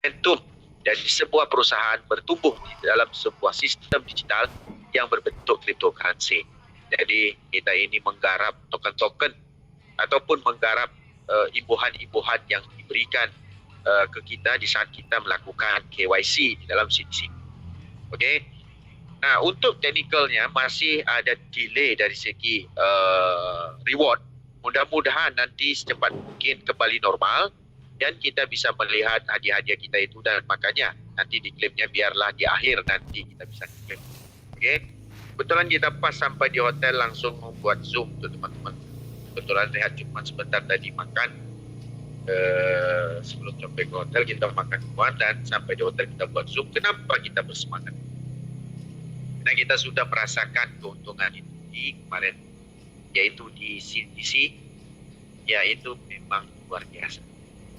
momentum dari sebuah perusahaan bertumbuh di dalam sebuah sistem digital yang berbentuk cryptocurrency. Jadi kita ini menggarap token-token ataupun menggarap imbuhan-imbuhan yang diberikan ke kita di saat kita melakukan KYC di dalam CDC. Okey. Nah, untuk teknikalnya masih ada delay dari segi reward. Mudah-mudahan nanti secepat mungkin kembali normal dan kita bisa melihat hadiah-hadiah kita itu, dan makanya nanti diklaimnya biarlah di akhir nanti kita bisa diklaim. Okey. Kebetulan kita pas sampai di hotel langsung membuat Zoom tu teman-teman. Kebetulan rehat cuma sebentar tadi makan. Sebelum sampai ke hotel kita makan luar dan sampai di hotel kita buat Zoom. Kenapa kita bersemangat? Karena kita sudah merasakan keuntungan itu di kemarin, yaitu di CDC, yaitu memang luar biasa.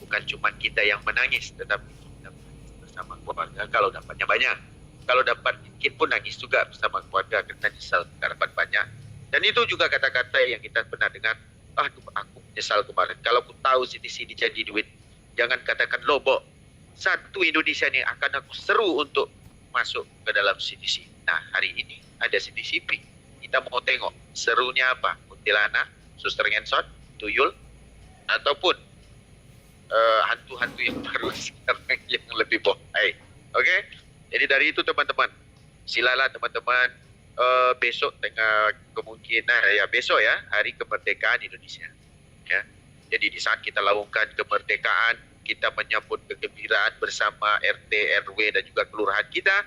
Bukan cuma kita yang menangis, tetapi kita menangis bersama keluarga kalau dapatnya banyak. Kalau dapat sedikit pun nangis juga bersama keluarga kerana nyesal tidak dapat banyak. Dan itu juga kata-kata yang kita pernah dengar, aduh aku menyesal kemarin. Kalau aku tahu CDC ini jadi duit, jangan katakan lobok. Satu Indonesia ni akan aku seru untuk masuk ke dalam CDC. Nah, hari ini ada CDCP. Kita mau tengok serunya apa? Kuntilanak, suster ngentot, tuyul, ataupun hantu-hantu yang baru sekarang yang lebih bohai. Okey? Jadi dari itu teman-teman, silalah teman-teman besok dengan kemungkinan besok ya, hari kemerdekaan Indonesia. Ya. Jadi di saat kita laungkan kemerdekaan, kita menyambut kegembiraan bersama RT, RW dan juga kelurahan kita.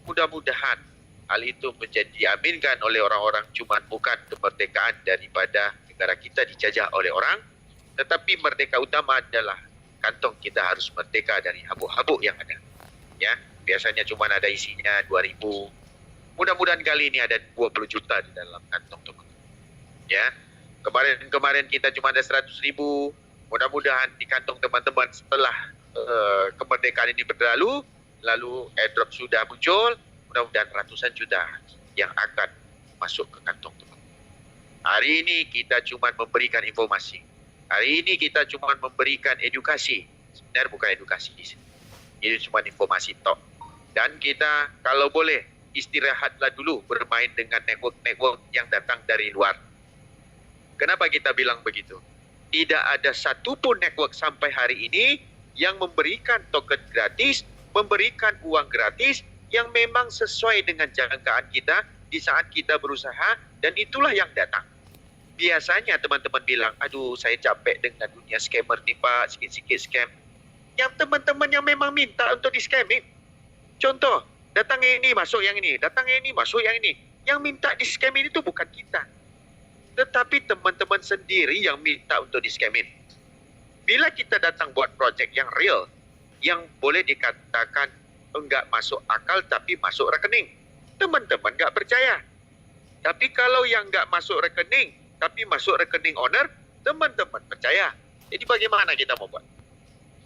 Mudah-mudahan hal itu menjadi diaminkan oleh orang-orang, cuma bukan kemerdekaan daripada negara kita dijajah oleh orang, tetapi merdeka utama adalah kantong kita harus merdeka dari habuk-habuk yang ada. Ya. Biasanya cuma ada isinya 2.000. Mudah-mudahan kali ini ada 20 juta di dalam kantong teman-teman. Ya. Kemarin kita cuma ada 100.000. Mudah-mudahan di kantong teman-teman setelah kemerdekaan ini berlalu, lalu airdrop sudah muncul, mudah-mudahan ratusan juta yang akan masuk ke kantong teman-teman. Hari ini kita cuma memberikan informasi. Hari ini kita cuma memberikan edukasi. Sebenarnya bukan edukasi di sini. Ini cuma informasi tok. Dan kita kalau boleh istirahatlah dulu bermain dengan network-network yang datang dari luar. Kenapa kita bilang begitu? Tidak ada satupun network sampai hari ini yang memberikan token gratis, memberikan uang gratis yang memang sesuai dengan jangkaan kita di saat kita berusaha, dan itulah yang datang. Biasanya teman-teman bilang, aduh saya capek dengan dunia scammer ni Pak, sikit-sikit scam. Yang teman-teman yang memang minta untuk di-scamming. Contoh, datang yang ini, masuk yang ini. Datang yang ini, masuk yang ini. Yang minta di-scamming itu bukan kita. Tetapi teman-teman sendiri yang minta untuk di-scamming. Bila kita datang buat projek yang real, yang boleh dikatakan enggak masuk akal tapi masuk rekening, teman-teman enggak percaya. Tapi kalau yang enggak masuk rekening, tapi masuk rekening owner, teman-teman percaya. Jadi bagaimana kita mau buat?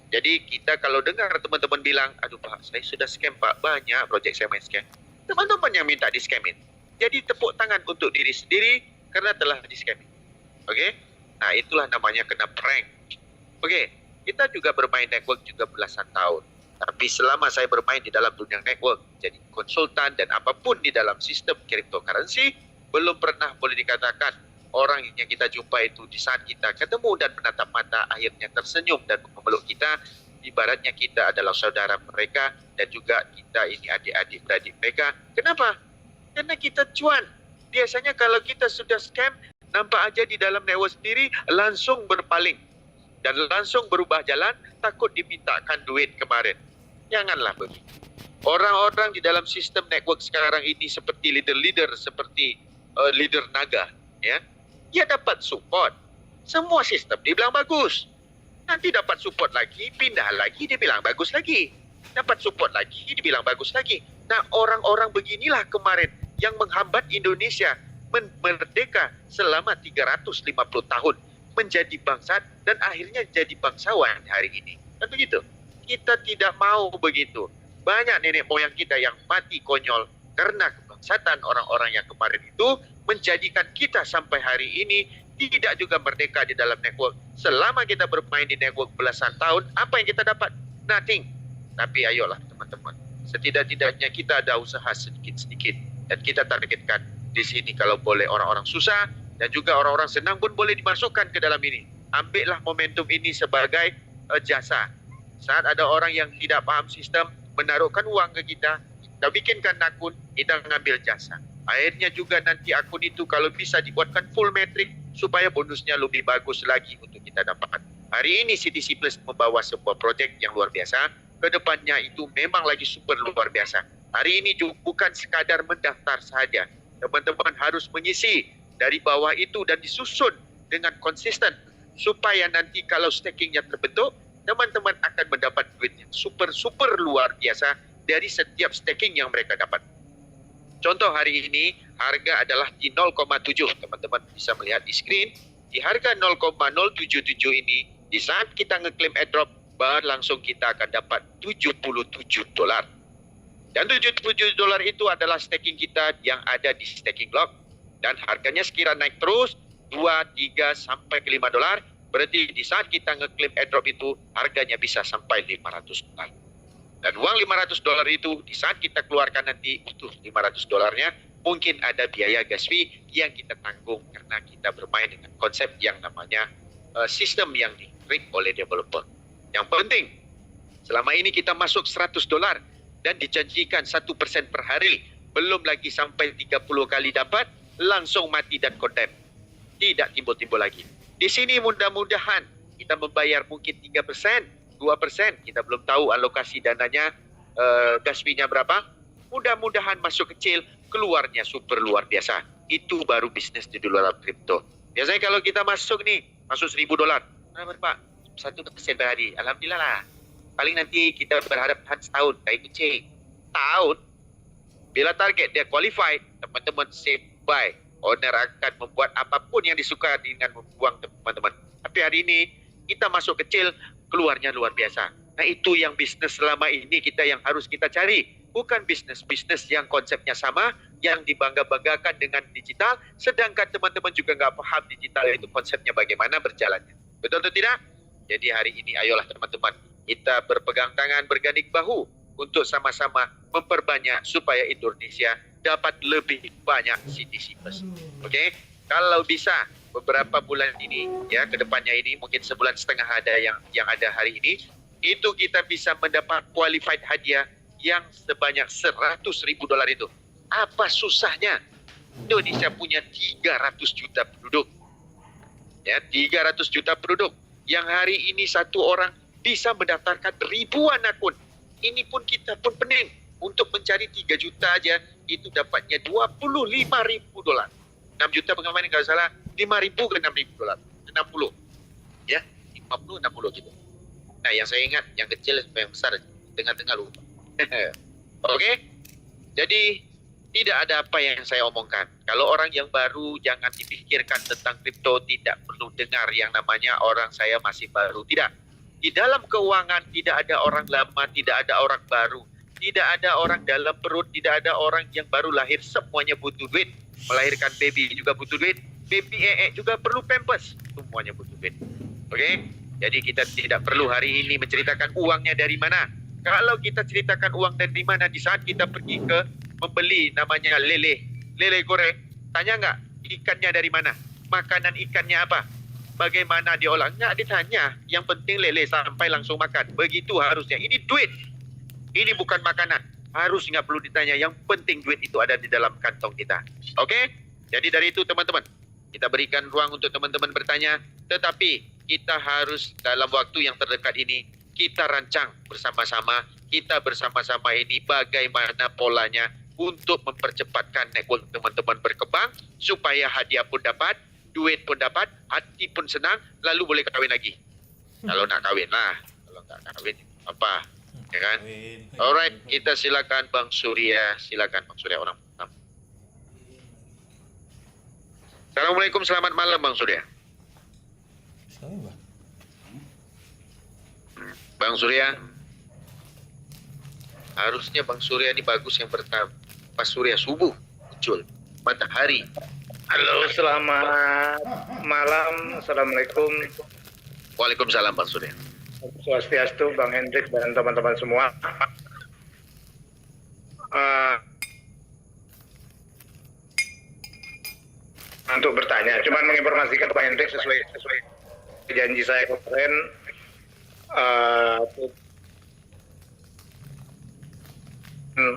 Jadi kita kalau dengar teman-teman bilang, aduh Pak, saya sudah scam Pak, banyak projek saya main scam. Teman-teman yang minta di-scamin. Jadi tepuk tangan untuk diri sendiri karena telah di-scamin. Okey? Nah, itulah namanya kena prank. Okey, kita juga bermain network juga belasan tahun. Tapi selama saya bermain di dalam dunia network, jadi konsultan dan apapun di dalam sistem cryptocurrency, belum pernah boleh dikatakan orang yang kita jumpa itu di saat kita ketemu dan menatap mata akhirnya tersenyum dan memeluk kita, ibaratnya kita adalah saudara mereka dan juga kita ini adik-adik beradik mereka. Kenapa? Karena kita cuan. Biasanya kalau kita sudah scam, nampak aja di dalam network sendiri langsung berpaling dan langsung berubah jalan, takut dimintakan duit kemarin. Janganlah begitu. Orang-orang di dalam sistem network sekarang ini seperti leader-leader, seperti leader naga, ya. Dia dapat support. Semua sistem dia bilang bagus. Nanti dapat support lagi, pindah lagi, dia bilang bagus lagi. Dapat support lagi, dia bilang bagus lagi. Nah, orang-orang beginilah kemarin yang menghambat Indonesia merdeka selama 350 tahun. Menjadi bangsa dan akhirnya jadi bangsawan hari ini. Dan begitu. Kita tidak mau begitu. Banyak nenek moyang kita yang mati konyol karena kebangsaan orang-orang yang kemarin itu menjadikan kita sampai hari ini tidak juga merdeka di dalam network. Selama kita bermain di network belasan tahun, apa yang kita dapat? Nothing. Tapi ayolah teman-teman, setidak-tidaknya kita ada usaha sedikit-sedikit. Dan kita targetkan di sini kalau boleh orang-orang susah dan juga orang-orang senang pun boleh dimasukkan ke dalam ini. Ambillah momentum ini sebagai jasa. Saat ada orang yang tidak paham sistem, menaruhkan uang ke kita bikinkan akun, kita mengambil jasa. Akhirnya juga nanti akun itu kalau bisa dibuatkan full metric supaya bonusnya lebih bagus lagi untuk kita dapatkan. Hari ini CTC Plus membawa sebuah projek yang luar biasa. Kedepannya itu memang lagi super luar biasa. Hari ini bukan sekadar mendaftar saja. Teman-teman harus mengisi dari bawah itu dan disusun dengan konsisten. Supaya nanti kalau stakingnya terbentuk, teman-teman akan mendapat duit yang super luar biasa dari setiap staking yang mereka dapat. Contoh hari ini, harga adalah di 0,7. Teman-teman bisa melihat di screen. Di harga 0,077 ini, di saat kita ngeklaim airdrop, langsung kita akan dapat $77. Dan $77 itu adalah staking kita yang ada di staking block. Dan harganya sekira naik terus, 2, 3, sampai ke $5. Berarti di saat kita ngeklaim airdrop itu, harganya bisa sampai $500. Dan uang $500 itu di saat kita keluarkan nanti utuh $500-nya, mungkin ada biaya gas fee yang kita tanggung karena kita bermain dengan konsep yang namanya sistem yang di-create oleh developer. Yang penting, selama ini kita masuk $100 dan dijanjikan 1% per hari, belum lagi sampai 30 kali dapat, langsung mati dan condemn. Tidak timbul-timbul lagi. Di sini mudah-mudahan kita membayar mungkin 3%, 2%, kita belum tahu alokasi dananya, gas fee-nya berapa. Mudah-mudahan masuk kecil, keluarnya super luar biasa. Itu baru bisnis di dalam kripto. Biasanya kalau kita masuk nih, masuk $1.000. Berapa Pak? 1% per hari. Alhamdulillah lah. Paling nanti kita berharap setahun, kayak kucing. Tahun, bila target dia qualified, teman-teman save buy. Owner akan membuat apapun yang disuka dengan membuang teman-teman. Tapi hari ini, kita masuk kecil, keluarnya luar biasa. Nah itu yang bisnis selama ini yang harus kita cari. Bukan bisnis-bisnis yang konsepnya sama, yang dibangga-banggakan dengan digital, sedangkan teman-teman juga nggak paham digital itu konsepnya bagaimana berjalannya. Betul atau tidak? Jadi hari ini ayolah teman-teman, kita berpegang tangan, berganding bahu untuk sama-sama memperbanyak supaya Indonesia dapat lebih banyak CTC Plus. Oke? Kalau bisa beberapa bulan ini, ya kedepannya ini mungkin sebulan setengah ada yang ada hari ini, itu kita bisa mendapat qualified hadiah yang sebanyak $100.000 itu. Apa susahnya? Indonesia punya 300 juta penduduk. Ya, 300 juta penduduk. Yang hari ini satu orang bisa mendaftarkan ribuan akun. Ini pun kita pun pening. Untuk mencari 3 juta aja, itu dapatnya $25.000. 6 juta pengaman kalau salah, 5.000 ke $6.000. 60. Ya, 50, 60 gitu. Nah, yang saya ingat, yang kecil sampai yang besar, tengah-tengah lupa. Oke? Jadi, tidak ada apa yang saya omongkan. Kalau orang yang baru, jangan dipikirkan tentang kripto, tidak perlu dengar yang namanya orang saya masih baru. Tidak. Di dalam keuangan, tidak ada orang lama, tidak ada orang baru. Tidak ada orang dalam perut, tidak ada orang yang baru lahir, semuanya butuh duit. Melahirkan baby juga butuh duit. Baby juga perlu pampers. Semuanya butuh duit. Oke? Jadi kita tidak perlu hari ini menceritakan uangnya dari mana. Kalau kita ceritakan uang dari mana di saat kita pergi ke membeli namanya lele goreng, tanya nggak ikannya dari mana? Makanan ikannya apa? Bagaimana diolah? Nggak ditanya. Yang penting lele sampai langsung makan. Begitu harusnya. Ini duit. Ini bukan makanan. Harus nggak perlu ditanya. Yang penting duit itu ada di dalam kantong kita. Oke? Jadi dari itu teman-teman, kita berikan ruang untuk teman-teman bertanya. Tetapi kita harus dalam waktu yang terdekat ini, kita rancang bersama-sama. Kita bersama-sama ini bagaimana polanya untuk mempercepatkan network teman-teman berkembang. Supaya hadiah pun dapat, duit pun dapat, hati pun senang, lalu boleh kawin lagi. Kalau nak kawin lah. Kalau nggak kawin, apa? Ya kan? Alright, kita silakan Bang Surya. Silakan Bang Surya orang pertama. Assalamualaikum, selamat malam Bang Surya. Bang Surya. Harusnya Bang Surya ini bagus yang pertama. Pas Surya subuh muncul matahari. Halo, selamat malam. Assalamualaikum. Waalaikumsalam Bang Surya. Swastiastu, Bang Hendrik dan teman-teman semua. Untuk bertanya, cuman menginformasikan Bang Hendrik sesuai janji saya kemarin,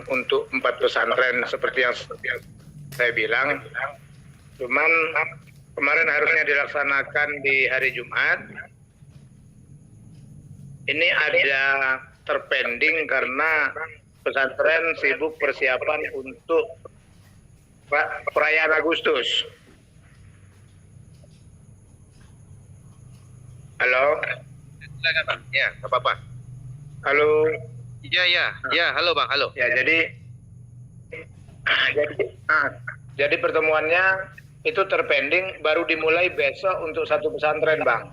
untuk 4 pesantren seperti yang saya bilang, cuman kemarin harusnya dilaksanakan di hari Jumat. Ini ada terpending karena pesantren sibuk persiapan untuk perayaan Agustus. Halo? Silakan Bang. Ya, nggak apa-apa. Halo? Ya, halo Bang, halo. Ya, jadi pertemuannya itu terpending, baru dimulai besok untuk 1 pesantren, Bang.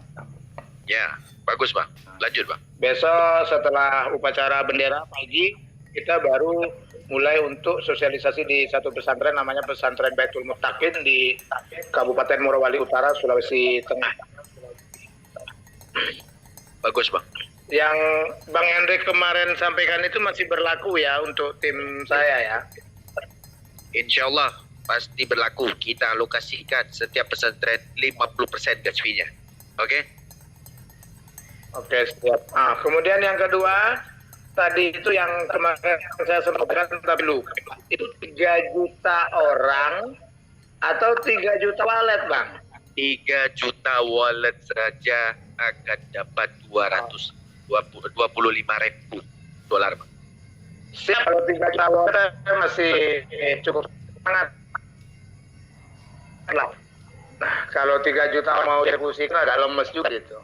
Ya, bagus Bang. Lanjut Bang. Besok setelah upacara bendera pagi, kita baru mulai untuk sosialisasi di 1 pesantren, namanya Pesantren Baitul Muttaqin di Kabupaten Morowali Utara, Sulawesi Tengah. Bagus Bang. Yang Bang Hendrik kemarin sampaikan itu masih berlaku ya untuk tim saya ya? Insya Allah pasti berlaku. Kita alokasikan setiap pesantren 50% gas fee-nya. Oke? Oke, siap. Kemudian yang kedua, tadi itu yang kemarin saya sebutkan tapi lupa. Itu 3 juta orang atau 3 juta wallet, Bang? 3 juta wallet saja akan dapat 225.000 dolar Bang. Siap, kalau 3 juta wallet masih cukup sangat. Nah, kalau 3 juta mau eksekusi kan agak lemes juga gitu.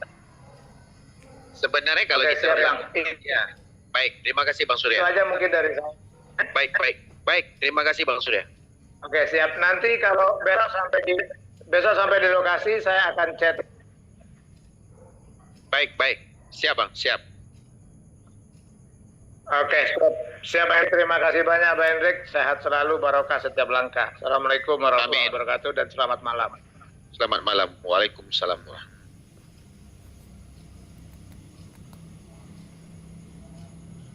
Sebenarnya kalau Oke, kita siap, Bang. Ya, baik. Terima kasih Bang Surya. Itu aja mungkin dari saya. Baik. Terima kasih Bang Surya. Oke, siap. Nanti kalau besok sampai di lokasi saya akan chat. Baik. Siap Bang, siap. Oke, siap. Terima kasih banyak Pak Hendrik. Sehat selalu, barokah setiap langkah. Assalamualaikum warahmatullahi wabarakatuh dan selamat malam. Selamat malam. Waalaikumsalam.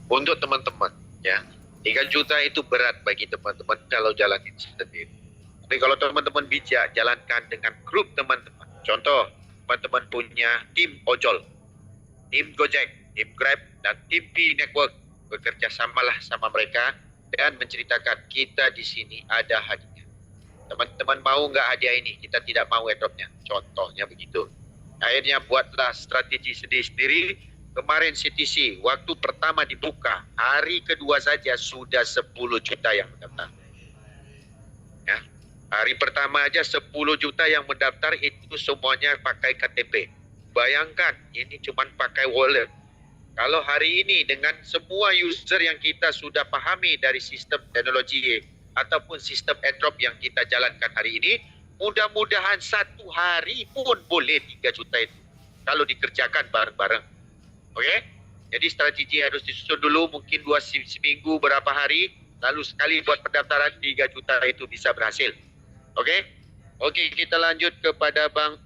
Untuk teman-teman, ya, 3 juta itu berat bagi teman-teman kalau jalanin sendiri. Tapi kalau teman-teman bijak, jalankan dengan grup teman-teman. Contoh, teman-teman punya tim ojol, tim Gojek, tim Grab, dan tim P Network. Bekerja samalah sama mereka dan menceritakan kita di sini ada hadiah. Teman-teman mau nggak hadiah ini? Kita tidak mau airdropnya. Contohnya begitu. Akhirnya buatlah strategi sendiri-sendiri. Kemarin CTC, waktu pertama dibuka, hari kedua saja sudah 10 juta yang mendaftar. Ya. Hari pertama aja 10 juta yang mendaftar, itu semuanya pakai KTP. Bayangkan, ini cuma pakai wallet. Kalau hari ini dengan semua user yang kita sudah pahami dari sistem teknologi ataupun sistem airdrop yang kita jalankan hari ini, mudah-mudahan 1 hari pun boleh 3 juta itu. Kalau dikerjakan bareng-bareng. Oke, jadi strategi harus disusun dulu, mungkin 2 seminggu berapa hari, lalu sekali buat pendaftaran 3 juta itu bisa berhasil. Oke, kita lanjut kepada Bang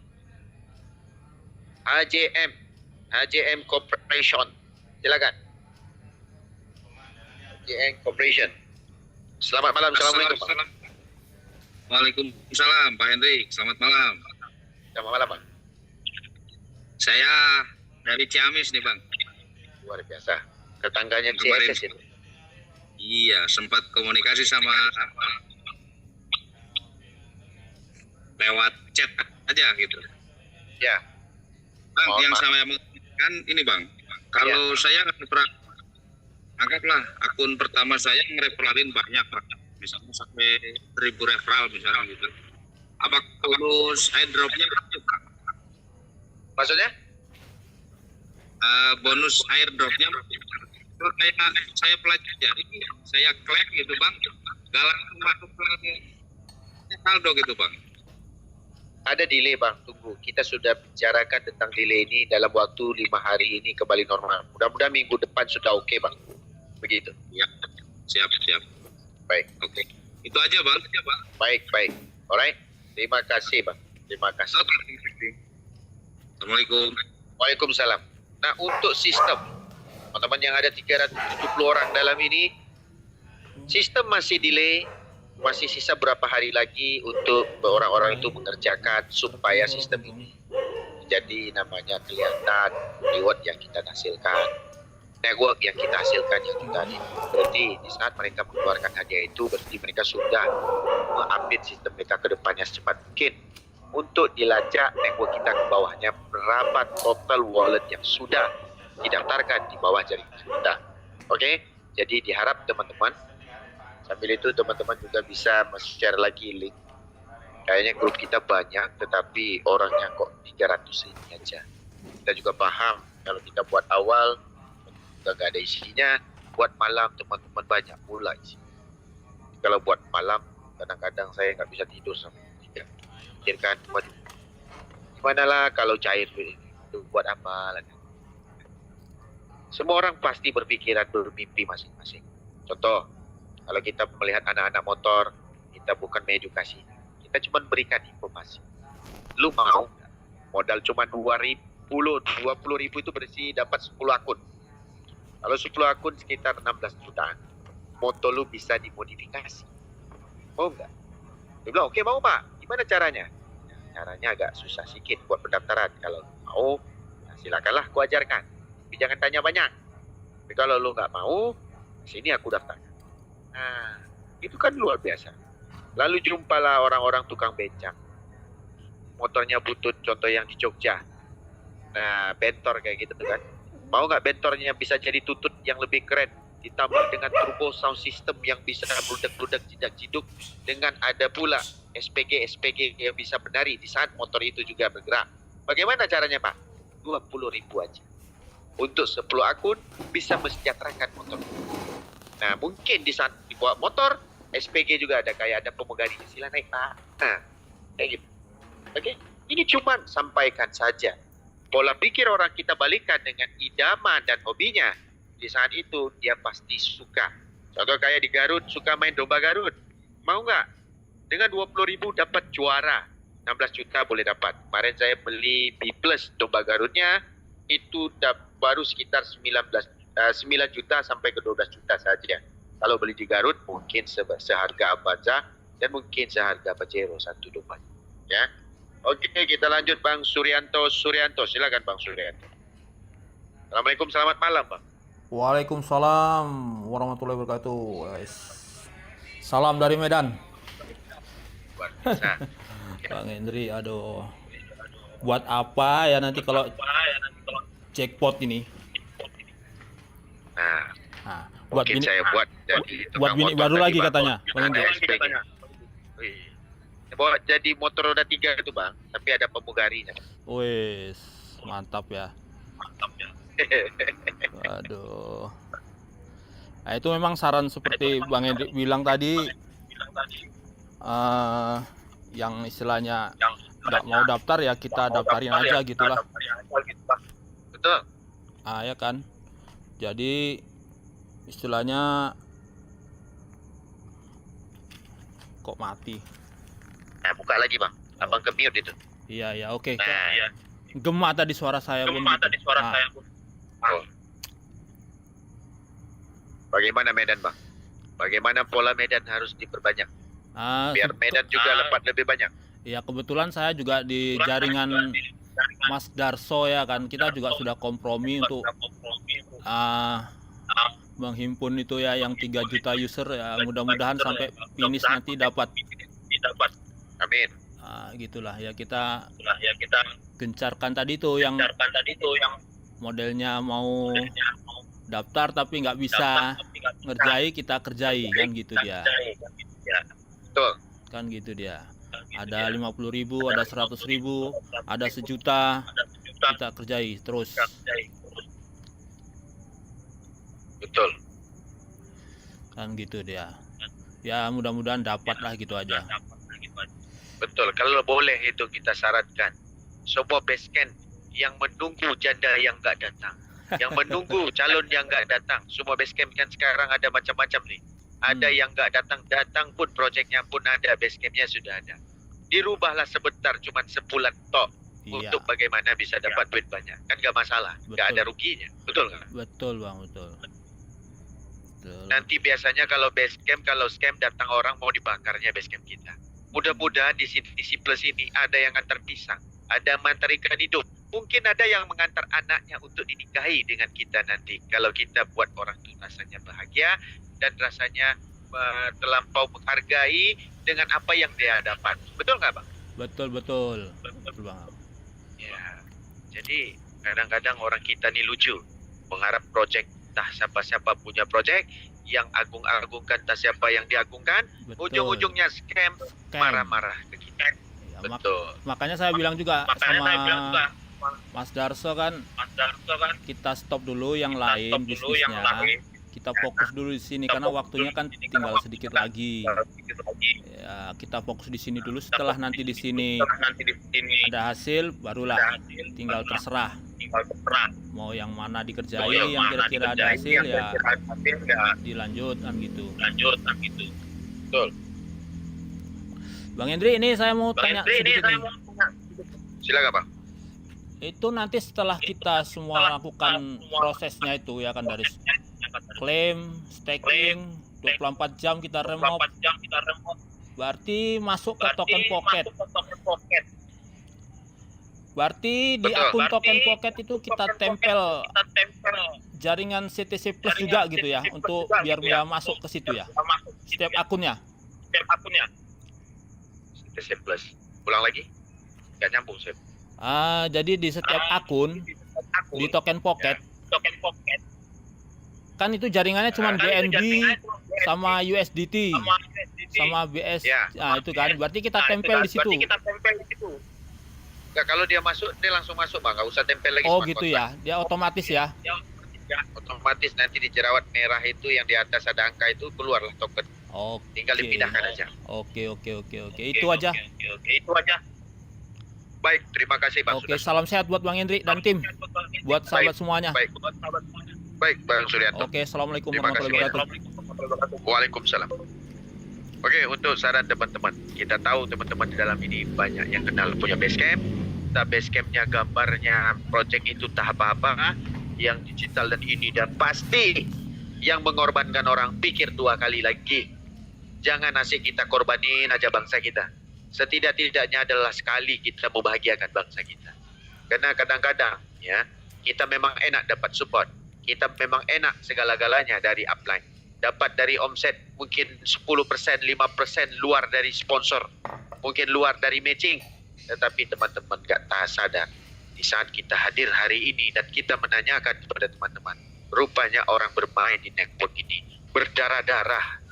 AJM Corporation. Silakan. AJM Corporation. Selamat malam. Assalamualaikum. Waalaikumsalam Pak Hendrik. Selamat malam. Selamat malam Bang. Saya dari Ciamis nih Bang. Luar biasa. Tetangganya Kemarin, CSS itu. Iya, sempat komunikasi sama lewat chat aja gitu. Ya. Bang, yang saya mau kan ini Bang. Kalau saya anggaplah akun pertama saya ngereferalin banyak Bang. Misalnya sampai 1000 referral misalnya gitu. Apa bonus airdropnya? Maksudnya? Bonus airdropnya saya pelajari, saya klik gitu Bang, gak langsung masuk ke saldo gitu Bang. Ada delay Bang, tunggu. Kita sudah bicarakan tentang delay ini dalam waktu 5 hari ini kembali normal. Mudah-mudahan minggu depan sudah oke Bang. Begitu. Ya, siap. Baik. Oke. Itu aja Bang. Baik. Alright. Terima kasih Bang. Terima kasih. Assalamualaikum. Waalaikumsalam. Nah, untuk sistem, teman-teman yang ada 370 orang dalam ini, sistem masih delay, masih sisa berapa hari lagi untuk orang-orang itu mengerjakan supaya sistem ini jadi namanya kelihatan reward yang kita hasilkan, network yang kita hasilkan yang kita ini. Berarti di saat mereka mengeluarkan hadiah itu, berarti mereka sudah mengupdate sistem mereka ke depannya secepat mungkin untuk dilacak network kita ke bawahnya berapa total wallet yang sudah didaftarkan di bawah jaringan kita. Oke, jadi diharap teman-teman sambil itu teman-teman juga bisa share lagi link. Kayaknya grup kita banyak, tetapi orangnya kok 300 ini aja. Kita juga paham kalau kita buat awal juga nggak ada isinya, buat malam teman-teman banyak pula isi. Kalau buat malam kadang-kadang saya nggak bisa tidur sampai 3. Pikirkan, waduh, gimana lah kalau cair itu buat apa lagi? Semua orang pasti berpikiran bermimpi masing-masing. Contoh, kalau kita melihat anak-anak motor, kita bukan mengedukasi, kita cuma berikan informasi. Lu mau nggak? Modal cuma 20 ribu itu bersih dapat 10 akun. Kalau 10 akun sekitar 16 jutaan. Motor lu bisa dimodifikasi. Mau nggak? Dia bilang, oke mau Pak. Gimana caranya? Nah, caranya agak susah sedikit buat pendaftaran. Kalau mau, nah silakanlah aku ajarkan. Tapi jangan tanya banyak. Tapi kalau lu nggak mau, sini aku daftarkan. Nah, itu kan luar biasa. Lalu jumpalah orang-orang tukang becak. Motornya butut, contoh yang di Jogja. Nah, bentor kayak gitu kan. Mau nggak bentornya bisa jadi tutut yang lebih keren? Ditambah dengan turbo sound system yang bisa bludak-bludak, jidak-jiduk. Dengan ada pula SPG yang bisa menari di saat motor itu juga bergerak. Bagaimana caranya Pak? 20 ribu aja. Untuk 10 akun bisa mesejahterakan motor. Nah, mungkin di saat dibawa motor, SPG juga ada, kayak ada pemugari. Sila naik Pak. Nah, kayak gitu. Oke, ini cuma sampaikan saja. Pola pikir orang kita balikan dengan idaman dan hobinya. Di saat itu, dia pasti suka. Contoh kayak di Garut, suka main domba Garut. Mau nggak? Dengan 20 ribu dapat juara. 16 juta boleh dapat. Kemarin saya beli B Plus domba Garutnya, itu baru sekitar 9 juta sampai ke 12 juta saja. Kalau beli di Garut mungkin seharga Avanza dan mungkin seharga Pajero satu domba. Ya. Oke, kita lanjut Bang Suryanto. Silakan Bang Suryanto. Assalamualaikum, selamat malam Bang. Waalaikumsalam warahmatullahi wabarakatuh. Salam dari Medan. Nah, Bang Hendri, aduh. Buat apa ya nanti kalau jackpot ini? Nah, Buat mungkin bini, saya buat jadi buat bini motor baru tadi, lagi Bang. katanya. Bang Ada Hendri. SPG. Wih. Bawa jadi motor roda 3 itu Bang, tapi ada pemugarinya. Wes, mantap ya. Aduh. Nah, itu memang saran seperti Bang Hendri bilang tadi, yang istilahnya nggak mau daftar ya kita daftarin aja gitulah. Betul. Ya kan. Jadi istilahnya kok mati. Nah, buka lagi Bang. Abang ke mute itu. Iya, oke. Nah, ya. Gema tadi suara saya pun. Oh. Bagaimana Medan Bang? Bagaimana pola Medan harus diperbanyak? Biar Medan juga dapat lebih banyak. Ya kebetulan saya juga di jaringan Mas Darso ya kan. Kita juga sudah kompromi untuk menghimpun itu ya yang 3 juta user ya, mudah-mudahan sampai finish nanti dapat. Amin. Gitulah ya, kita gencarkan tadi tuh yang modelnya mau daftar tapi nggak bisa ngerjai, kita kerjai kan gitu dia. Betul. Kan gitu dia. Ada 50.000, ada 100.000, ada 1 juta, kita kerjai terus. Betul. Kan gitu dia. Ya mudah-mudahan dapat lah gitu aja. Betul. Kalau boleh itu kita syaratkan semua basecamp yang menunggu janda yang nggak datang, yang menunggu calon yang nggak datang, semua basecamp kan sekarang ada macam-macam nih. Ada yang nggak datang pun, proyeknya pun ada, basecampnya sudah ada. Dirubahlah sebentar, cuma sebulan tok. Iya. untuk bagaimana bisa dapat duit banyak. Kan nggak masalah, nggak Betul. ada ruginya. Betul nggak? Betul Bang, betul. Nanti biasanya kalau base camp, kalau scam datang orang mau dibakarnya base camp kita. Mudah-mudahan di CTC Plus ini ada yang antar pisang, ada mengantar ikan hidup. Mungkin ada yang mengantar anaknya untuk dinikahi dengan kita nanti. Kalau kita buat orang itu rasanya bahagia dan rasanya terlampau menghargai dengan apa yang dia dapat. Betul nggak Bang? Betul Bang. Ya. Jadi kadang-kadang orang kita nih lucu, mengharap project entah siapa-siapa punya project, yang agung-agungkan entah siapa yang diagungkan, Betul. ujung-ujungnya scam, marah-marah ke kita. Ya, Betul. makanya saya bilang juga sama Mas Darso kan, kita stop dulu yang lain bisnisnya. Kita fokus dulu di sini karena waktunya kan tinggal sedikit lagi. Ya, kita fokus di sini dulu. Setelah nanti di sini ada hasil, barulah tinggal terserah. Mau yang mana dikerjai, yang kira-kira ada hasil ya dilanjut kan gitu. Betul. Bang Hendri, ini saya mau tanya sedikit nih. Silakan Bang. Itu nanti setelah kita semua lakukan prosesnya itu ya kan, dari klaim, staking, 24 jam kita remove, berarti masuk ke token pocket. Berarti di Betul. akun token pocket itu kita tempel jaringan CTC Plus juga gitu ya, untuk biar dia masuk ke situ ya, setiap akunnya. CTC Plus. Ulang lagi? Nggak nyambung sih. Jadi di setiap akun di token pocket kan itu jaringannya cuma BNB sama USDT sama BS. Ya. Nah, itu kan berarti kita tempel di situ. Nggak, kalau dia masuk, dia langsung masuk Bang. Nggak usah tempel lagi Oh smart gitu contract. ya, dia otomatis ya. Otomatis nanti di jerawat merah itu yang di atas ada angka itu keluarlah token. Oke. Tinggal dipindahkan aja. Oke. Itu aja. Baik, terima kasih Bang. Oke, Sudah. salam sehat buat Bang Hendri dan tim. Buat sahabat semuanya. Baik Bang Suryanto. Oke, assalamualaikum Terima warahmatullahi kasih. wabarakatuh. Waalaikumsalam. Oke, untuk saran teman-teman, kita tahu teman-teman di dalam ini banyak yang kenal punya basecamp. Kita basecampnya gambarnya project itu tak apa-apa, yang digital dan ini, dan pasti yang mengorbankan orang pikir dua kali lagi. Jangan asik kita korbanin aja bangsa kita. Setidak-tidaknya adalah sekali kita membahagiakan bangsa kita. Karena kadang-kadang ya, kita memang enak dapat support. Kita memang enak segala-galanya dari upline. Dapat dari omset mungkin 10%, 5% luar dari sponsor. Mungkin luar dari matching. Tetapi teman-teman gak sadar. Di saat kita hadir hari ini dan kita menanyakan kepada teman-teman. Rupanya orang bermain di network ini berdarah-darah.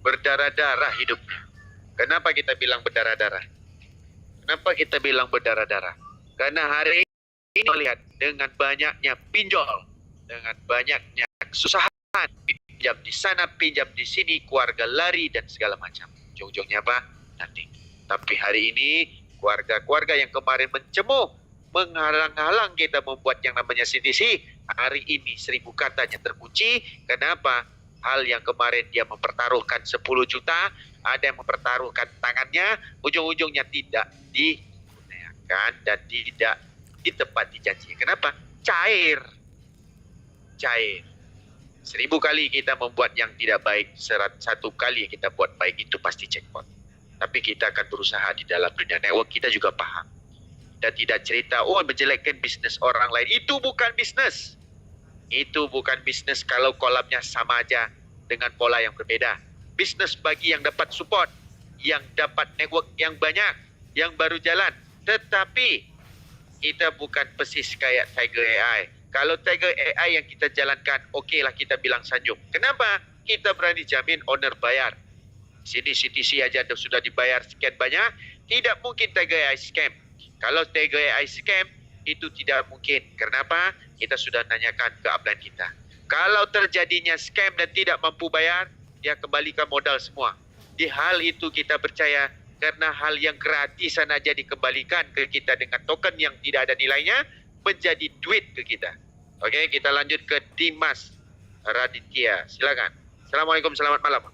Berdarah-darah hidupnya. Kenapa kita bilang berdarah-darah? Kenapa kita bilang berdarah-darah? Karena hari ini melihat dengan banyaknya pinjol, dengan banyaknya kesusahan, pinjam di sana, pinjam di sini, keluarga lari dan segala macam. Ujung-ujungnya apa? Nanti. Tapi hari ini keluarga-keluarga yang kemarin mencemuh, menghalang-halang kita membuat yang namanya CTC, hari ini 1000 katanya terkunci. Kenapa? Hal yang kemarin dia mempertaruhkan 10 juta, ada yang mempertaruhkan tangannya, ujung-ujungnya tidak digunakan dan tidak ditepati janji. Kenapa? Cair. 1000 kali kita membuat yang tidak baik, 100 kali kita buat baik, itu pasti jackpot. Tapi kita akan berusaha di dalam dunia network, kita juga paham. Dan tidak cerita, menjelekkan bisnis orang lain. Itu bukan bisnis. Itu bukan bisnis kalau kolamnya sama aja dengan pola yang berbeda. Bisnis bagi yang dapat support, yang dapat network yang banyak, yang baru jalan. Tetapi kita bukan persis kayak Tiger AI. Kalau Tiger AI yang kita jalankan, okeylah kita bilang sanjung. Kenapa? Kita berani jamin owner bayar. Sini CTC aja sudah dibayar sekian banyak, tidak mungkin Tiger AI scam. Kalau Tiger AI scam, itu tidak mungkin. Kenapa? Kita sudah nanyakan ke upline kita. Kalau terjadinya scam dan tidak mampu bayar, dia kembalikan modal semua. Di hal itu kita percaya, karena hal yang gratisan aja dikembalikan ke kita dengan token yang tidak ada nilainya, menjadi duit ke kita. Oke, kita lanjut ke Dimas Raditya. Silakan. Assalamualaikum, selamat malam.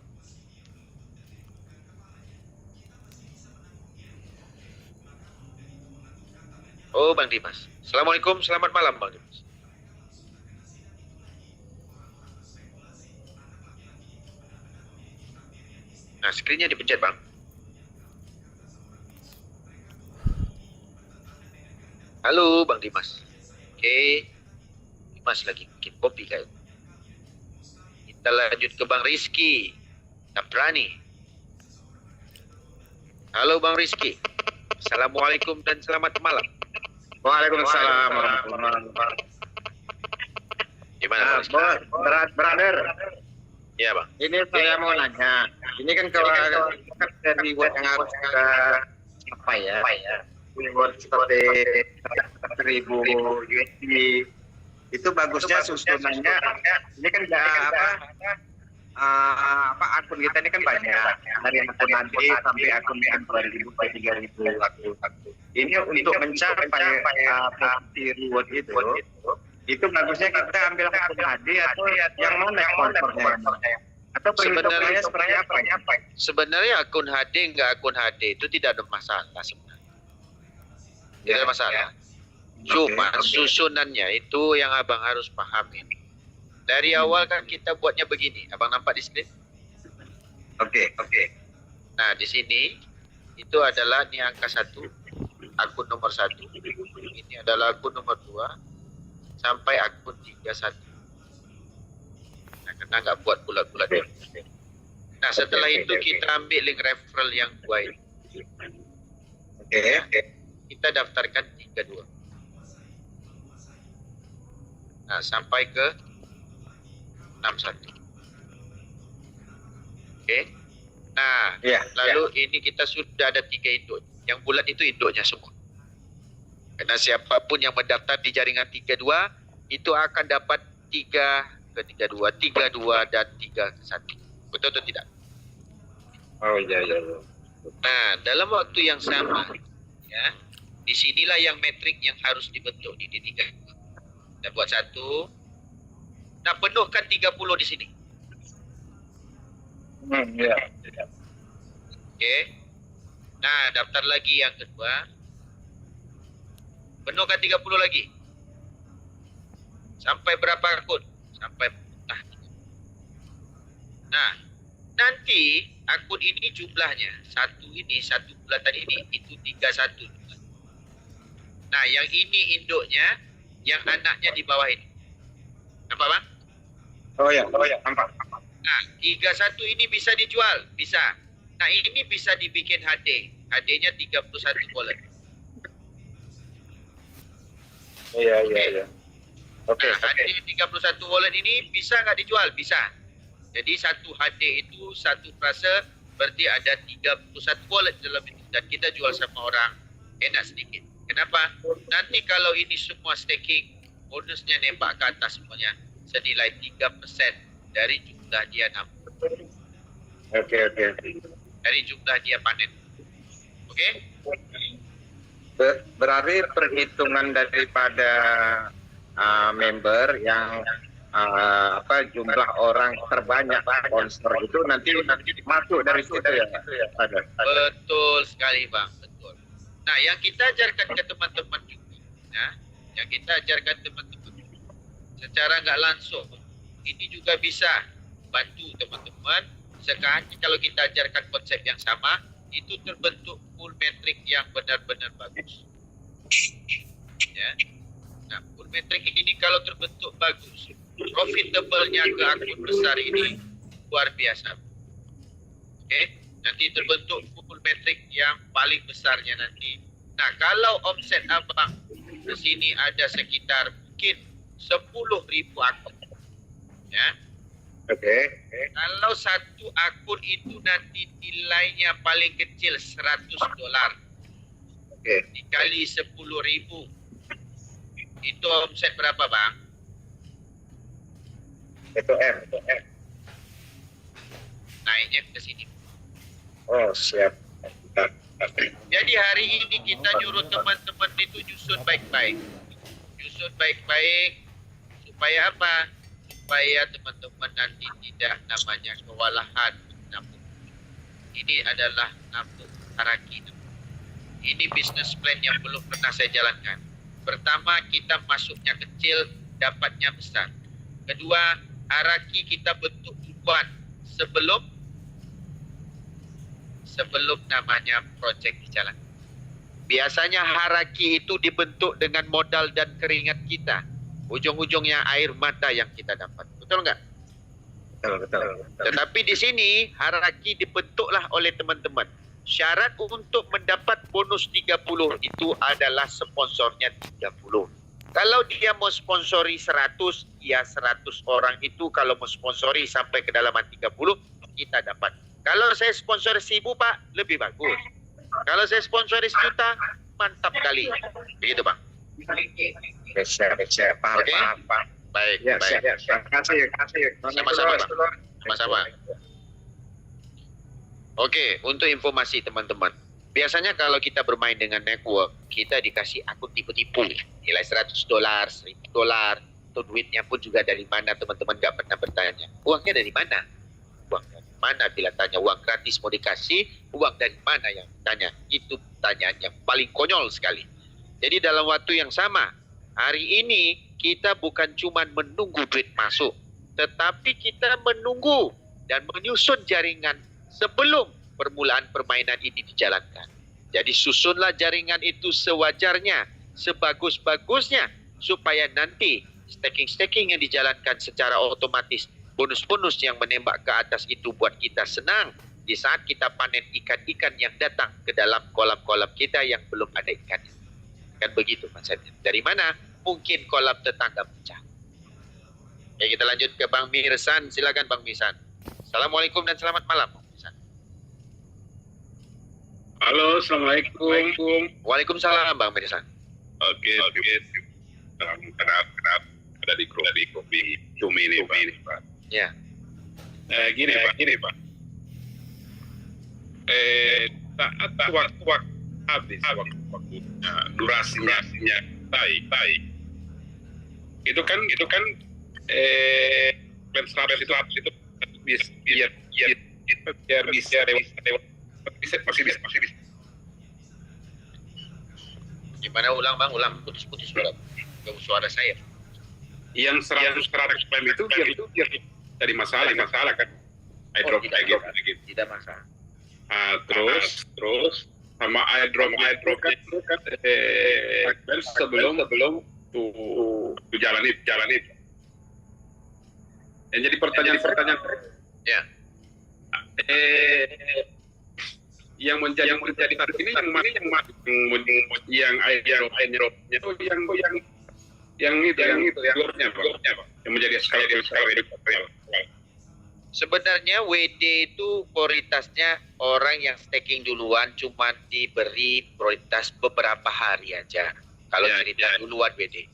Oh, Bang Dimas. Assalamualaikum, selamat malam Bang Dimas. Nah, skrinnya dipencet Bang. Halo Bang Dimas. Oke, Dimas lagi bikin kopi kayak. Kita lanjut ke Bang Rizky. Tabrani. Halo Bang Rizky. Assalamualaikum dan selamat malam. Waalaikumsalam warahmatullahi wabarakatuh. Gimana Bang Rizky? Brother, Iya Bang. ini saya mau nanya. Ini kan kalau dari reward yang harus kita apa ya? Reward seperti 1.000 USD itu bagusnya susunannya. Ini kan akun kita ini kan banyak, dari akun AD sampai akun yang 2.000 sampai 3.000 ini untuk mencapai properti reward itu bagusnya kita ambil akun AD atau yang mana sponsornya, atau perhitungannya seperti apa? Sebenarnya akun HD nggak akun HD itu tidak ada masalah sebenarnya. Tidak ada masalah. Cuma susunannya itu yang abang harus pahamin. Dari awal kan kita buatnya begini. Abang nampak di screen? Oke. Nah, di sini itu adalah ini angka 1, akun nomor 1. Ini adalah akun nomor 2 sampai akun 31. Nah, karena nggak buat bulat-bulat. Nah, setelah itu kita ambil link referral yang 2 ini. Oke. Kita daftarkan 32. Nah, sampai ke 61. Oke. Nah, lalu ini kita sudah ada 3 induk. Yang bulat itu induknya semua. Karena siapapun yang mendaftar di jaringan 32 itu akan dapat 3 ke 32, 32 dan 3 ke 1. Betul atau tidak? Oh iya. Nah, dalam waktu yang sama, ya, disinilah yang metrik yang harus dibentuk di D3. Kita buat 1. Nah, penuhkan 30 di sini. Iya. Oke. Nah, daftar lagi yang kedua. Penuhkan 30 lagi. Sampai berapa akun? Sampai nah. Nah, nanti akun ini jumlahnya. Satu bulatan ini itu 31. Nah, yang ini induknya, yang anaknya di bawah ini. Nampak Bang? Oh ya, nampak. Nah, 31 ini bisa dijual, bisa. Nah, ini bisa dibikin HD. HD-nya 31 wallet. Iya. Oke. Nah, HD 31 wallet ini bisa nggak dijual? Bisa. Jadi satu HD itu satu frase berarti ada 31 wallet dalam itu. Dan kita jual sama orang enak sedikit. Kenapa? Nanti kalau ini semua staking, bonusnya nembak ke atas semuanya senilai 3% dari jumlah dia nabung. Oke. Dari jumlah dia panen. Oke? Berarti perhitungan daripada member yang jumlah orang terbanyak sponsor itu nanti masuk dari situ ya. Betul sekali Bang, betul. Nah, yang kita ajarkan ke teman-teman juga, ya, yang kita ajarkan teman-teman secara nggak langsung, ini juga bisa bantu teman-teman. Sekarang kalau kita ajarkan konsep yang sama, itu terbentuk full metric yang benar-benar bagus. Ya. Nah, full metric ini kalau terbentuk bagus, profitable-nya ke akun besar ini luar biasa. Oke, nanti terbentuk full metric yang paling besarnya nanti. Nah, kalau omset abang di sini ada sekitar mungkin 10.000 akun. Ya. Oke. Kalau satu akun itu nanti nilainya paling kecil $100. Oke. Dikali 10.000. Itu omset berapa, Bang? Itu M. Naiknya ke sini. Oh, siap. Jadi hari ini kita nyuruh teman-teman itu nyusun baik-baik. Nyusun baik-baik supaya apa? Supaya teman-teman nanti tidak namanya kewalahan nabung. Ini adalah nabung haraki. Ini business plan yang belum pernah saya jalankan. Pertama, kita masuknya kecil, dapatnya besar. Kedua, hierarki kita bentuk duluan sebelum namanya projek dijalankan. Biasanya hierarki itu dibentuk dengan modal dan keringat kita. Ujung-ujungnya air mata yang kita dapat. Betul nggak? Betul. Tetapi di sini hierarki dibentuklah oleh teman-teman. Syarat untuk mendapat bonus 30 itu adalah sponsornya 30. Kalau dia mau sponsori 100, ya 100 orang itu kalau mau sponsori sampai kedalaman 30, kita dapat. Kalau saya sponsor 1000, Pak, lebih bagus. Kalau saya sponsori 1 juta, mantap kali. Begitu, Bang. Siap. Paham. Baik, Ya, baik. siap. Terima kasih. Sama-sama, Bang. Sama-sama. Oke, untuk informasi teman-teman. Biasanya kalau kita bermain dengan network, kita dikasih akun tipu-tipu. Nilai $100, $1000, atau duitnya pun juga dari mana, teman-teman nggak pernah bertanya. Uangnya dari mana? Uang dari mana? Bila tanya uang gratis mau dikasih, uang dari mana yang ditanya? Itu pertanyaan yang paling konyol sekali. Jadi dalam waktu yang sama, hari ini kita bukan cuma menunggu duit masuk, tetapi kita menunggu dan menyusun jaringan sebelum permulaan permainan ini dijalankan. Jadi susunlah jaringan itu sewajarnya, sebagus-bagusnya, supaya nanti staking-staking yang dijalankan secara otomatis, bonus-bonus yang menembak ke atas itu buat kita senang di saat kita panen ikan-ikan yang datang ke dalam kolam-kolam kita yang belum ada ikannya. Kan begitu konsepnya. Dari mana? Mungkin kolam tetangga pecah. Oke, kita lanjut ke Bang Mirsan. Silakan Bang Mirsan. Assalamualaikum dan selamat malam. Halo, Assalamualaikum. Waalaikumsalam Bang Mirsan. Oke. Kenapa ada di grup di Zoom ini, Pak? Ya. Gini, Pak. Saat waktu habis, waktu durasinya baik. Itu kan plan strategi itu biar bisa masih bisa. Gimana ulang Bang? Ulang. Putus suara saya. Yang 100 klaim itu biar dari masalah kan. Airdrop kayak gitu. Tidak masalah. Terus sama airdrop kan sebelum tuh jalan itu. Yang jadi pertanyaan Ya. Yang menjadi target ini yang airdropnya itu yang luarnya Pak. Yang menjadi skala. Sebenarnya WD itu prioritasnya orang yang staking duluan cuma diberi prioritas beberapa hari aja. Kalau cerita duluan WD.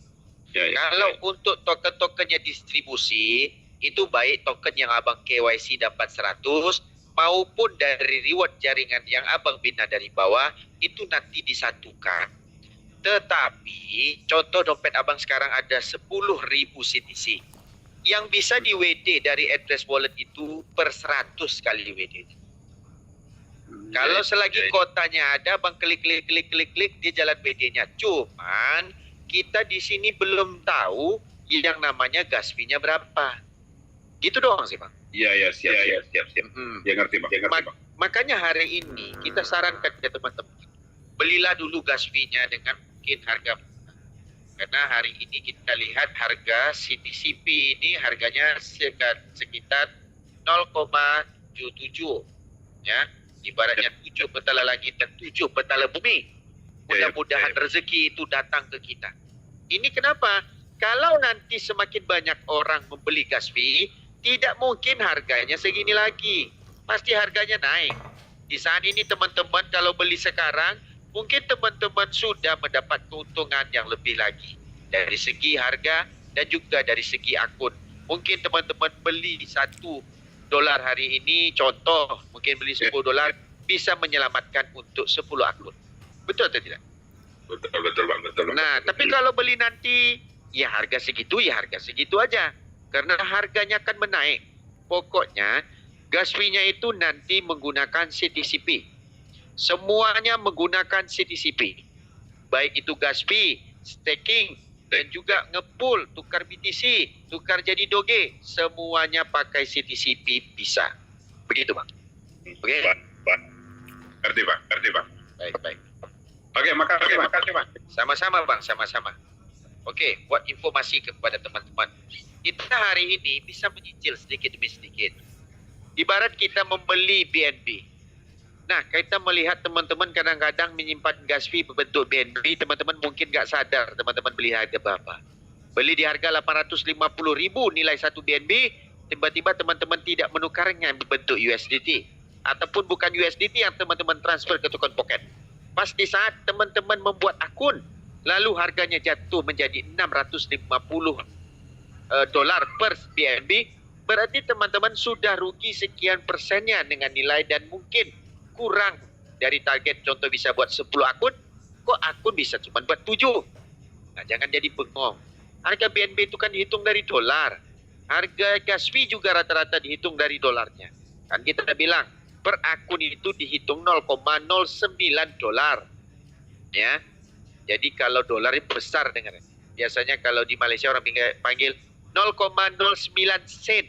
Kalau untuk token-tokennya distribusi, itu baik token yang Abang KYC dapat 100 maupun dari reward jaringan yang Abang bina dari bawah, itu nanti disatukan. Tetapi contoh dompet Abang sekarang ada 10.000 CTC. Yang bisa di WD dari address wallet itu per 100 kali WD. Kalau selagi kotanya ada, Bang klik dia jalan WD-nya. Cuman kita di sini belum tahu yang namanya gas fee-nya berapa. Gitu doang sih Bang. Iya, siap. Ya ngerti Bang. Makanya hari ini kita sarankan ke teman-teman, belilah dulu gas fee-nya dengan mungkin harga. Karena hari ini kita lihat harga CTCP ini harganya sekitar 0,77 ya. Ibaratnya 7 petala langit dan 7 petala bumi. Mudah-mudahan rezeki itu datang ke kita. Ini kenapa? Kalau nanti semakin banyak orang membeli gas fee, tidak mungkin harganya segini lagi. Pasti harganya naik. Di saat ini teman-teman kalau beli sekarang, mungkin teman-teman sudah mendapat keuntungan yang lebih lagi. Dari segi harga dan juga dari segi akun. Mungkin teman-teman beli $1 hari ini, contoh, mungkin beli $10, bisa menyelamatkan untuk 10 akun. Betul atau tidak? Betul Bang, betul. Nah, tapi kalau beli nanti, ya harga segitu aja. Karena harganya akan menaik. Pokoknya gas fee-nya itu nanti menggunakan CTCP. semuanya menggunakan CTCP. Baik itu gas fee, staking, dan juga ngepool, tukar BTC, tukar jadi doge, semuanya pakai CTCP bisa. Begitu Bang. Oke. Ngerti Pak. Baik. Oke, makasih Pak. Sama-sama Bang, sama-sama. Oke, buat informasi kepada teman-teman. Kita hari ini bisa menyicil sedikit demi sedikit. Ibarat kita membeli BNB. Nah, kita melihat teman-teman kadang-kadang menyimpan gas fee berbentuk BNB, teman-teman mungkin nggak sadar teman-teman beli harga berapa. Beli di harga 850.000 nilai satu BNB, tiba-tiba teman-teman tidak menukarnya berbentuk USDT. Ataupun bukan USDT yang teman-teman transfer ke token pocket. Pas di saat teman-teman membuat akun, lalu harganya jatuh menjadi 650 dolar per BNB, berarti teman-teman sudah rugi sekian persennya dengan nilai dan mungkin kurang dari target. Contoh bisa buat 10 akun, kok akun bisa cuma buat 7? Nah, jangan jadi bengong. Harga BNB itu kan dihitung dari dolar. Harga gas fee juga rata-rata dihitung dari dolarnya. Kan kita bilang, per akun itu dihitung 0,09 dolar. Ya. Jadi kalau dolar itu besar dengar. Biasanya kalau di Malaysia orang panggil 0,09 sen.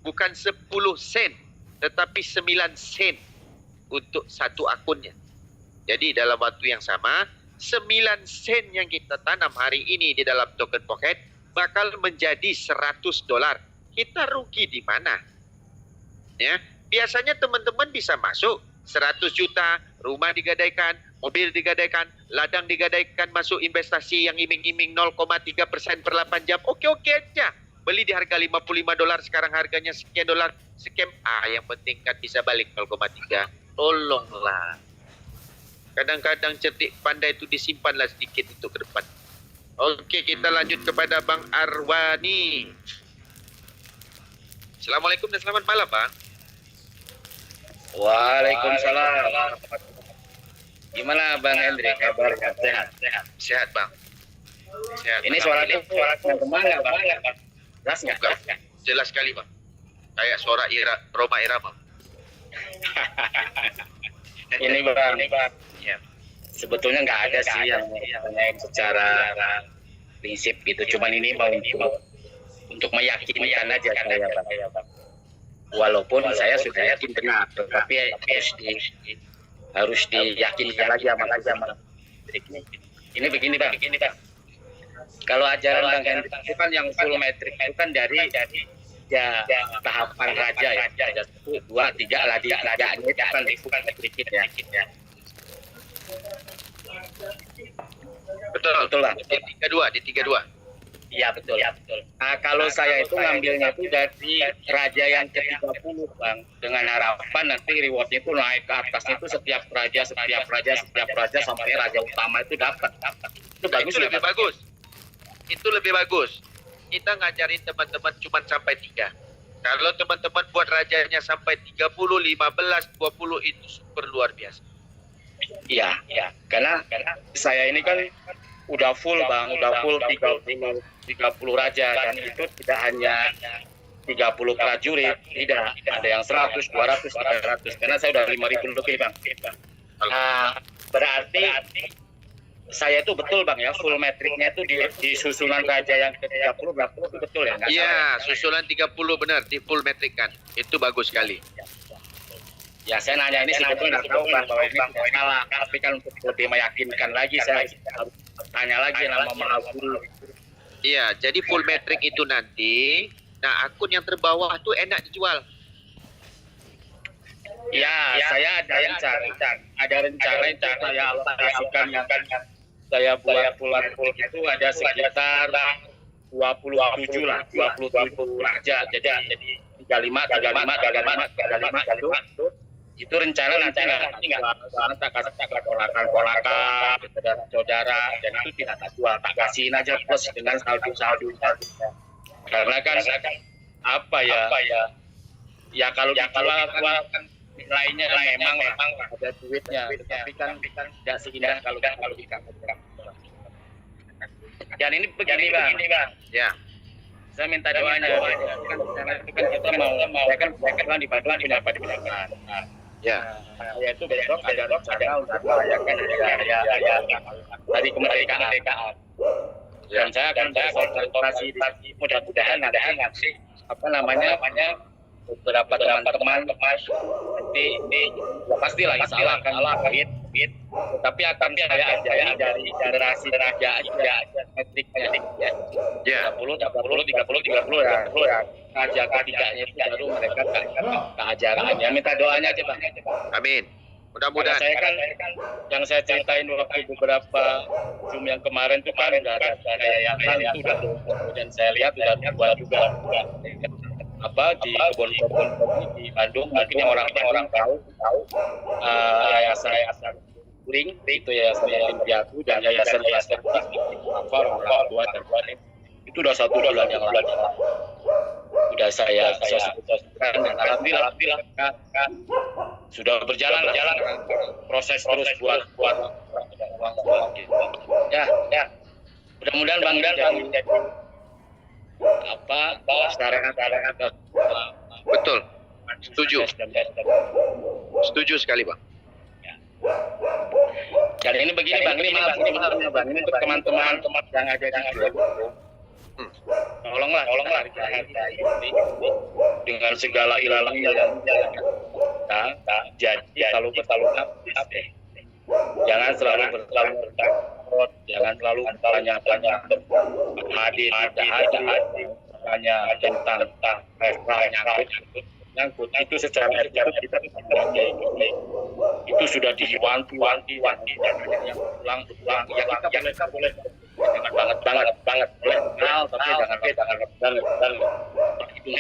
Bukan 10 sen, tetapi 9 sen untuk satu akunnya. Jadi dalam waktu yang sama, 9 sen yang kita tanam hari ini di dalam token pocket bakal menjadi 100 dolar. Kita rugi di mana? Ya, biasanya teman-teman bisa masuk 100 juta, rumah digadaikan, mobil digadaikan, ladang digadaikan, masuk investasi yang iming-iming 0,3% per 8 jam. Oke-oke aja. Beli di harga 55 dolar, sekarang harganya sekian dolar. Scam. Yang penting kan bisa balik 0,3. Tolonglah. Kadang-kadang cerdik pandai itu disimpanlah sedikit untuk ke depan. Oke, kita lanjut kepada Bang Arwani. Assalamualaikum dan selamat malam, Bang. Waalaikumsalam. Gimana Bang Hendri kabarnya? Sehat, Bang. Sehat. Ini suaranya kemana Bang? Jelas nggak? Jelas sekali, Bang. Kayak suara Roma Irama. Ini Bang. Ya. Sebetulnya nggak ada sih yang secara prinsip gitu. Cuman ini mau untuk meyakinkan aja saya Bang. Walaupun saya sudah yakin benar, tapi harus diyakinkan lagi sama ini begini Bang. Kalau ajaran Bang Hendri itu kan yang full metrik itu kan dari tahapan raja ya. Raja 1, 2, 3 lagi itu kan sedikit ya. Betul lah. Di 32. Iya betul. Nah, kalau saya itu ngambilnya itu dari raja yang ke-30 Bang, dengan harapan nanti rewardnya itu naik ke atas itu setiap raja sampai raja utama itu dapat. Itu bagus. Itu lebih bagus. Itu lebih bagus. Kita ngajarin teman-teman cuma sampai 3. Kalau teman-teman buat rajanya sampai 30, 15, 20 itu super luar biasa. Iya. Karena saya ini kan udah full Bang, udah full 30 raja, dan itu tidak hanya 30 prajurit, tidak, ada yang 100, 200, 300, karena saya udah 5.000 lebih Bang. Berarti saya itu betul Bang ya, full metriknya itu di susunan raja yang ke-30 itu betul ya? Iya, susunan 30 benar, di full metrik kan, itu bagus sekali. Ya saya nanya ini sebetulnya tahu Bang bahwa ini salah, tapi kan untuk lebih meyakinkan lagi saya harus tanya lagi nama guru. Iya, jadi full metrik itu nanti, nah akun yang terbawah tuh enak dijual. Ya, saya ada rencana itu saya alokasikan yang saya buat full itu ada sekitar 27 raja, jadi 35 gitu. Itu rencana nanti nggak tak kasih ponakan saudara, dan itu tidak tak jual, tak kasihin aja plus dengan saldo karena kan apa ya kalau dijual kan nilainya memang ada duitnya, tapi kan tidak seindah kalau kita. Dan ini begini Bang. Ya. Saya minta doanya. Kan kita mau, saya kan di Padang di pendapat. Ya. Saya itu besok ada rencana untuk merayakan hari hari kemerdekaan. Dan saya akan berkonsultasi, mudah-mudahan ada ngasih apa namanya beberapa teman-teman nanti pastilah insya Allah akan fit, tapi akan saya ajari dari generasi metriknya Ya. 30 ya aja ketiganya itu baru mereka keajarannya. Minta doanya aja Bang. Amin. Karena Mudah-mudahan. saya kan yang saya ceritain waktu beberapa Zoom yang kemarin itu kan udah ada yayasan itu udah, dan saya lihat udah buat juga apa di kebun-kebun di Bandung, mungkin yang orang tahu yayasan Kuring itu yayasan yatim piatu dan yayasan apa orang tua dan itu udah 1 bulan yang lalu sudah saya sebutkan, dan alhamdulillah sudah berjalan proses terus buat ya mudah-mudahan Bang jadi apa sekarang Betul. Setuju sekali, Bang. dan ini begini Bang, ini maaf Bang, ini untuk teman-teman yang ada di Jombang. Tolonglah hari dengan segala ilahnya dan jadi kalau jangan selalu bertakut, jangan selalu tanya-tanya hadir hanya tentang nyangkut itu secara kita itu sudah diwanti-wanti yang ulang ya kita boleh banget boleh kenal tapi jangan itu